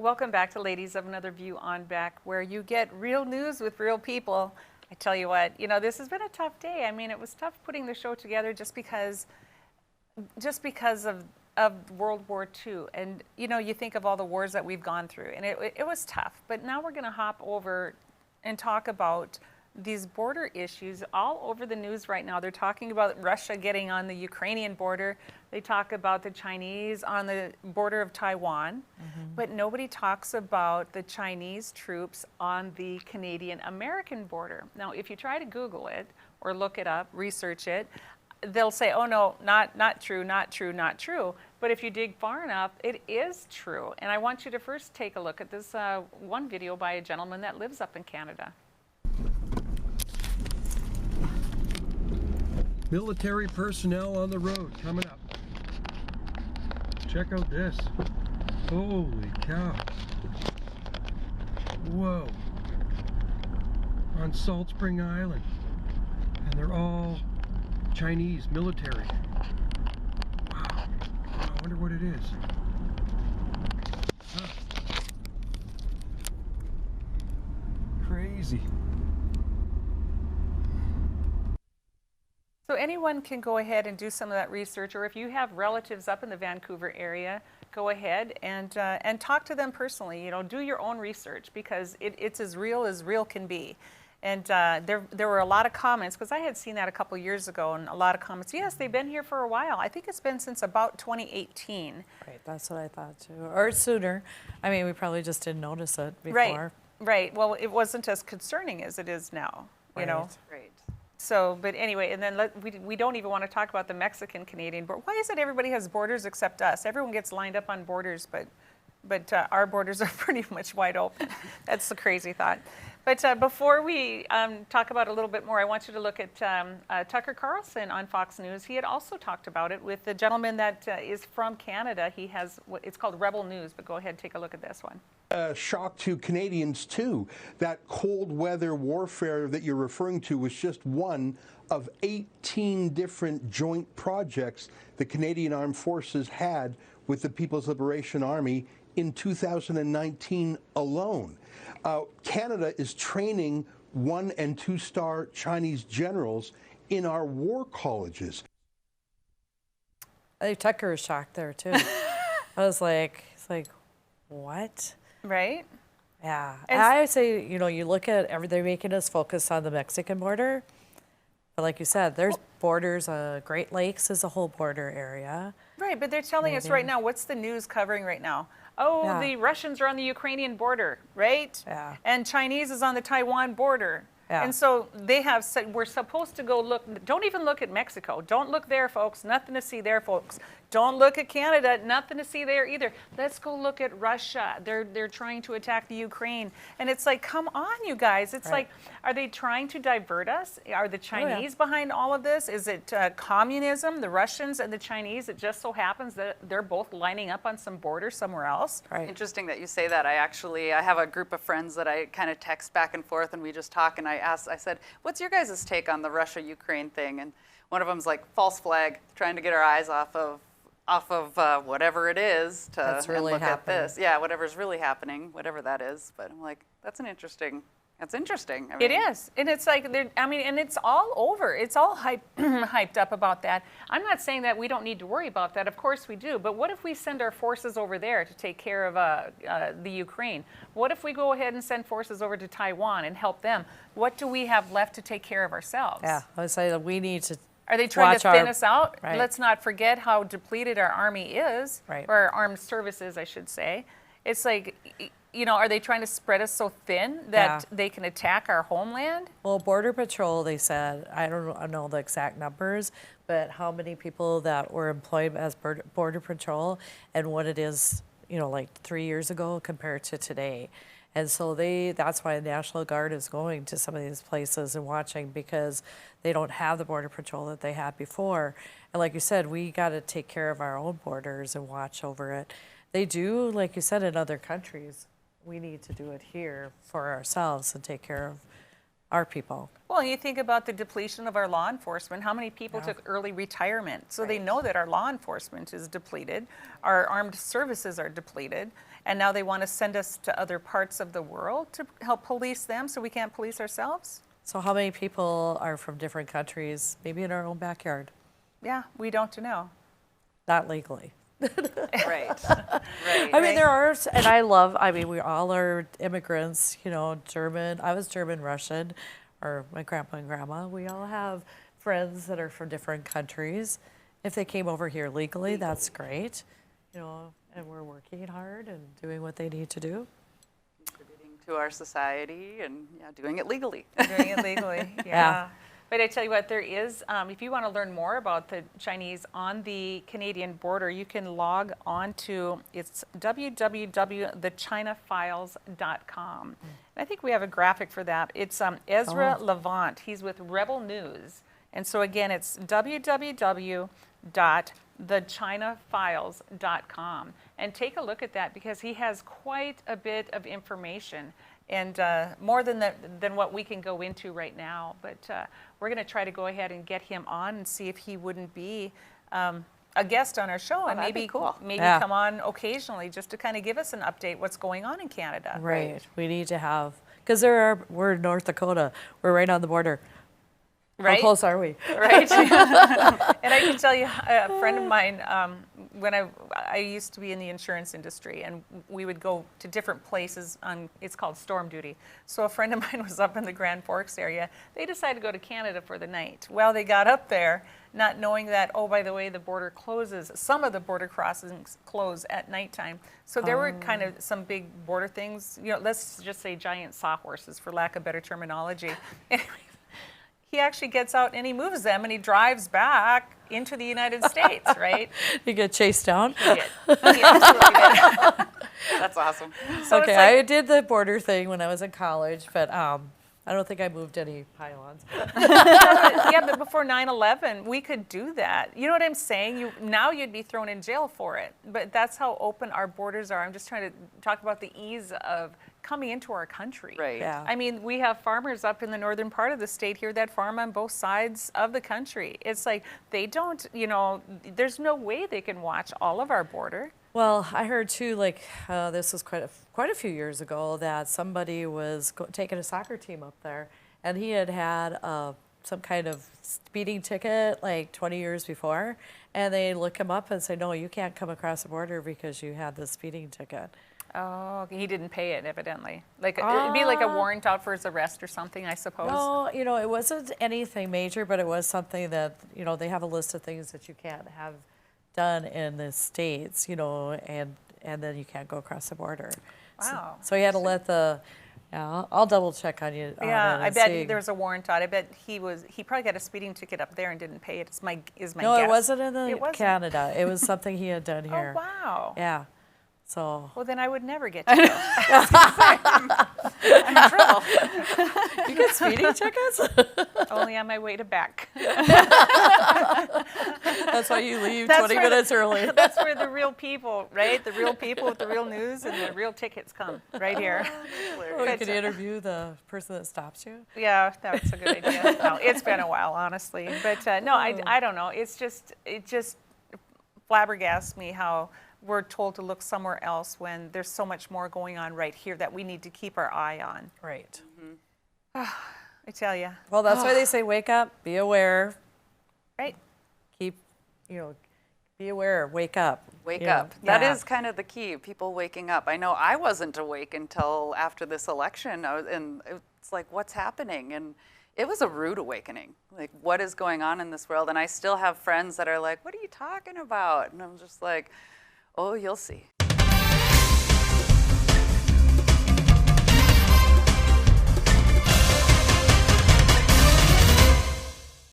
Welcome back to Ladies of Another View on Back, where you get real news with real people. I tell you what, this has been a tough day. I mean, it was tough putting the show together just because of World War II. And, you think of all the wars that we've gone through, and it was tough. But now we're going to hop over and talk about these border issues all over the news right now. They're talking about Russia getting on the Ukrainian border. They talk about the Chinese on the border of Taiwan, but nobody talks about the Chinese troops on the Canadian-American border. Now, if you try to Google it or look it up, research it, they'll say, oh no, not true, not true, not true. But if you dig far enough, it is true. And I want you to first take a look at this one video by a gentleman that lives up in Canada. Military personnel on the road coming up. Check out this. Holy cow. Whoa. On Salt Spring Island. And they're all Chinese military. Wow. I wonder what it is. Huh. Crazy. So anyone can go ahead and do some of that research, or if you have relatives up in the Vancouver area, go ahead and talk to them personally. Do your own research, because it's as real can be. And there were a lot of comments, because I had seen that a couple years ago, and a lot of comments. Yes, they've been here for a while. I think it's been since about 2018. Right, that's what I thought too, or sooner. I mean, we probably just didn't notice it before. Right. Well, it wasn't as concerning as it is now. Right. Right. So, but anyway, and then we don't even want to talk about the Mexican-Canadian border. Why is it everybody has borders except us? Everyone gets lined up on borders, but our borders are pretty much wide open. That's the crazy thought. But before we talk about it a little bit more, I want you to look at Tucker Carlson on Fox News. He had also talked about it with the gentleman that is from Canada. He has, it's called Rebel News, but go ahead and take a look at this one. Shock to Canadians, too. That cold weather warfare that you're referring to was just one of 18 different joint projects the Canadian Armed Forces had with the People's Liberation Army in 2019 alone. Canada is training 1- and 2-star Chinese generals in our war colleges. I think Tucker was shocked there too. I was like, it's like, what? Right? Yeah. And I would say, you look at they're making us focus on the Mexican border. But like you said, there's borders, Great Lakes is a whole border area. Right, but they're telling us right now, what's the news covering right now? Oh, the Russians are on the Ukrainian border, right? Yeah. And Chinese is on the Taiwan border. Yeah. And so they have said, we're supposed to go look, don't even look at Mexico. Don't look there, folks. Nothing to see there, folks. Don't look at Canada. Nothing to see there either. Let's go look at Russia. They're trying to attack the Ukraine. And it's like, come on, you guys. It's like, are they trying to divert us? Are the Chinese behind all of this? Is it communism, the Russians and the Chinese? It just so happens that they're both lining up on some border somewhere else. Right. Interesting that you say that. I have a group of friends that I kind of text back and forth, and we just talk, and I said, what's your guys' take on the Russia-Ukraine thing? And one of them's like, false flag, trying to get our eyes off of whatever it is to really look happening. at this. Yeah, whatever's really happening, whatever that is. But I'm like, that's interesting. I mean, it is. And it's like, and it's all over. It's all hyped up about that. I'm not saying that we don't need to worry about that. Of course we do. But what if we send our forces over there to take care of the Ukraine? What if we go ahead and send forces over to Taiwan and help them? What do we have left to take care of ourselves? Yeah, I would say that we need to. Are they trying to thin us out? Right. Let's not forget how depleted our army is, or our armed services, I should say. It's like, are they trying to spread us so thin that they can attack our homeland? Well, Border Patrol, they said, I don't know the exact numbers, but how many people that were employed as Border Patrol and what it is, like 3 years ago compared to today. And so that's why the National Guard is going to some of these places and watching, because they don't have the Border Patrol that they had before. And like you said, we got to take care of our own borders and watch over it. They do, like you said, in other countries. We need to do it here for ourselves and take care of our people. Well, you think about the depletion of our law enforcement. How many people took early retirement? So they know that our law enforcement is depleted, our armed services are depleted, and now they want to send us to other parts of the world to help police them so we can't police ourselves? So how many people are from different countries, maybe in our own backyard, Yeah, we don't know. not legally? Right. Right. I mean, there are, and I mean, we all are immigrants, you know, German. I was German, Russian, or my grandpa and grandma. We all have friends that are from different countries. If they came over here legally, that's great, you know, and we're working hard and doing what they need to do. Contributing to our society and doing it legally. Doing it legally, yeah. But I tell you what, there is, if you want to learn more about the Chinese on the Canadian border, you can log on to, it's www.thechinafiles.com. And I think we have a graphic for that. It's Ezra Levant. He's with Rebel News. And so again, it's www.thechinafiles.com. And take a look at that because he has quite a bit of information. And more than what we can go into right now. But we're going to try to go ahead and get him on and see if he wouldn't be a guest on our show and that'd be maybe cool. come on occasionally just to kind of give us an update what's going on in Canada. Right. We need to have, because we're in North Dakota. We're right on the border. Right? How close are we? Right. And I can tell you, a friend of mine, when I used to be in the insurance industry, and we would go to different places on, it's called storm duty. So a friend of mine was up in the Grand Forks area. They decided to go to Canada for the night. Well, they got up there, not knowing that, oh, by the way, the border closes. Some of the border crossings close at nighttime. So there were kind of some big border things, you know, let's just say giant sawhorses, for lack of better terminology. Anyway, he actually gets out and he moves them and he drives back into the United States, right? You get chased down? He did. He absolutely did. That's awesome. So Okay, it's like, I did the border thing when I was in college, but I don't think I moved any pylons. yeah, but before 9/11, we could do that. You know what I'm saying? Now you'd be thrown in jail for it. But that's how open our borders are. I'm just trying to talk about the ease of coming into our country. Right. Yeah. I mean, we have farmers up in the northern part of the state here that farm on both sides of the country. It's like they don't, you know, there's no way they can watch all of our border. Well, I heard too, like this was quite a few years ago, that somebody was taking a soccer team up there, and he had some kind of speeding ticket like 20 years before, and they look him up and say, no, you can't come across the border because you had the speeding ticket. Oh, he didn't pay it, evidently. Like it'd be like a warrant out for his arrest or something, I suppose. No, you know, it wasn't anything major, but it was something that, you know, they have a list of things that you can't have done in the States, you know, and then you can't go across the border. Wow. So you had to let I'll double check on you. on Yeah, it I and bet see. there was a warrant out. I bet he probably got a speeding ticket up there and didn't pay it. My No, guess. it wasn't in It wasn't? Canada. It was something he had done here. Oh, wow. Yeah. So Well, then I would never get to go. I'm in trouble. you get speeding tickets? Only on my way to back. That's why you leave That's 20 where the- minutes early. That's where the real people, right? The real people with the real news and the real tickets come, right here. Or you could interview the person that stops you. Yeah, that's a good idea. No, it's been a while, honestly. But no, I don't know. It just flabbergasts me how we're told to look somewhere else when there's so much more going on right here that we need to keep our eye on. Right. I tell you, Well, that's why they say wake up, be aware, right? keep, be aware, wake up. Wake you know. up. That Yeah. is kind of the key, people waking up. I know I wasn't awake until after this election, and it's like, what's happening? And it was a rude awakening. Like, what is going on in this world? And I still have friends that are like, what are you talking about? And I'm just like, oh, you'll see.